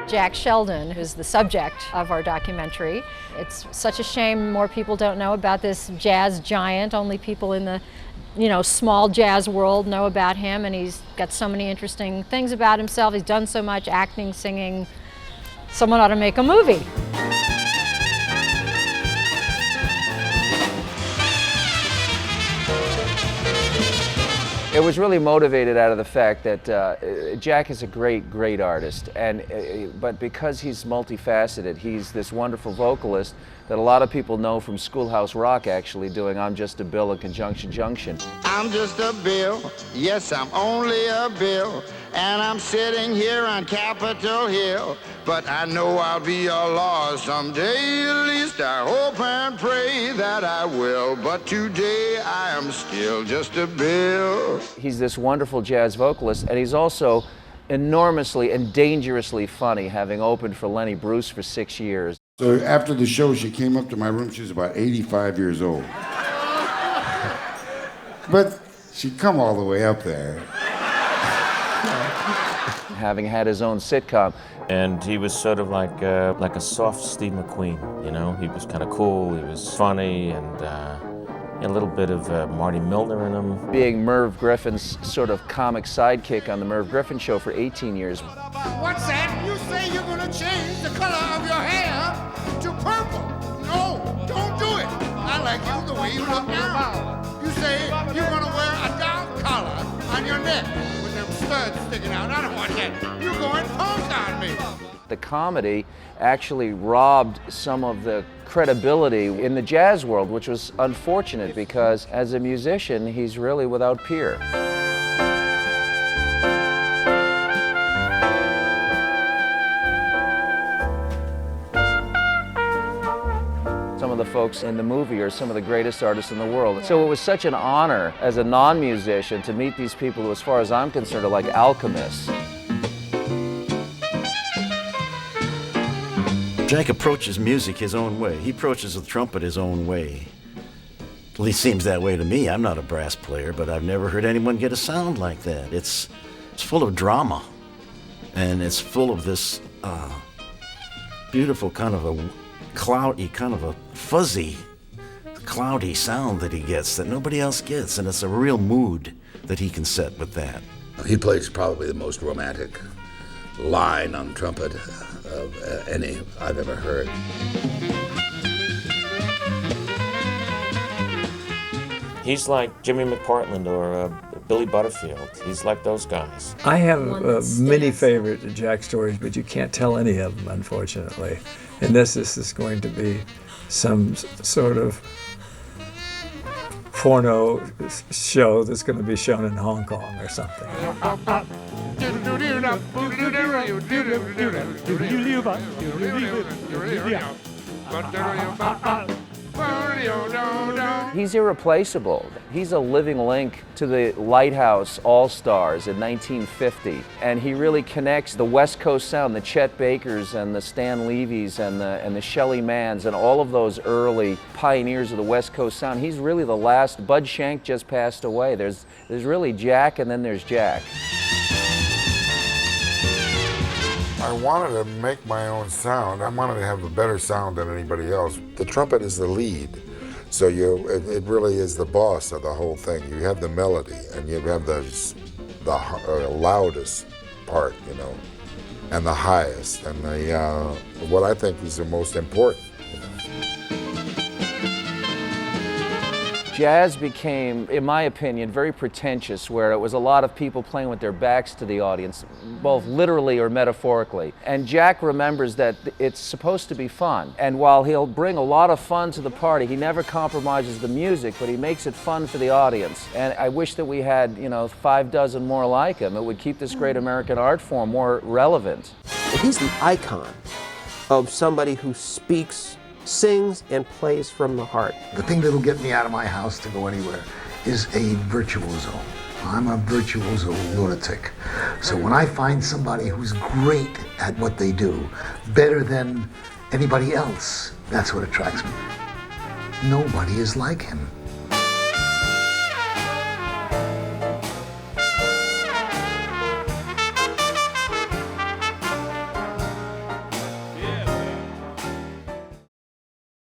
Jack Sheldon, who's the subject of our documentary. It's such a shame more people don't know about this jazz giant. Only people in the small jazz world know about him, and he's got so many interesting things about himself. He's done so much acting, singing. Someone ought to make a movie. It was really motivated out of the fact that Jack is a great artist, but because he's multifaceted, he's this wonderful vocalist that a lot of people know from Schoolhouse Rock, actually doing I'm Just a Bill and Conjunction Junction. I'm just a bill, yes, I'm only a bill, and I'm sitting here on Capitol Hill, but I know I'll be a law someday. At least I hope and pray that I will, but today I am still just a bill. He's this wonderful jazz vocalist, and he's also enormously and dangerously funny, having opened for Lenny Bruce for 6 years. So after the show, she came up to my room. She was about 85 years old. But she'd come all the way up there. Having had his own sitcom. And he was sort of like a soft Steve McQueen, you know? He was kind of cool, he was funny, and a little bit of Marty Milner in him. Being Merv Griffin's sort of comic sidekick on the Merv Griffin Show for 18 years. What's that? You say you're gonna change the color of your hair to purple. No, don't do it. I like you the way you look now. You say you're gonna wear a down collar on your neck with them studs sticking out. I don't want that. You're going punk on me. The comedy actually robbed some of the credibility in the jazz world, which was unfortunate because as a musician, he's really without peer. Some of the folks in the movie are some of the greatest artists in the world. So it was such an honor as a non-musician to meet these people who, as far as I'm concerned, are like alchemists. Jack approaches music his own way. He approaches the trumpet his own way. At least seems that way to me. I'm not a brass player, but I've never heard anyone get a sound like that. It's full of drama, and it's full of this beautiful kind of a cloudy, kind of a fuzzy, cloudy sound that he gets that nobody else gets, and it's a real mood that he can set with that. He plays probably the most romantic line on trumpet of any I've ever heard. He's like Jimmy McPartland or Billy Butterfield. He's like those guys. I have many favorite Jack stories, but you can't tell any of them, unfortunately. And this is going to be some sort of porno show that's going to be shown in Hong Kong or something. He's irreplaceable. He's a living link to the Lighthouse All-Stars in 1950, and he really connects the West Coast sound, the Chet Bakers and the Stan Levy's and the Shelly Manns and all of those early pioneers of the West Coast sound. He's really the last. Bud Shank just passed away. There's really Jack, and then there's Jack. I wanted to make my own sound. I wanted to have a better sound than anybody else. The trumpet is the lead, so it really is the boss of the whole thing. You have the melody, and you have the loudest part, you know, and the highest, and what I think is the most important. Jazz became, in my opinion, very pretentious, where it was a lot of people playing with their backs to the audience, both literally or metaphorically. And Jack remembers that it's supposed to be fun. And while he'll bring a lot of fun to the party, he never compromises the music, but he makes it fun for the audience. And I wish that we had, 5 dozen more like him. It would keep this great American art form more relevant. He's the icon of somebody who sings and plays from the heart. The thing that'll get me out of my house to go anywhere is a virtuoso. I'm a virtuoso lunatic. So when I find somebody who's great at what they do, better than anybody else, that's what attracts me. Nobody is like him.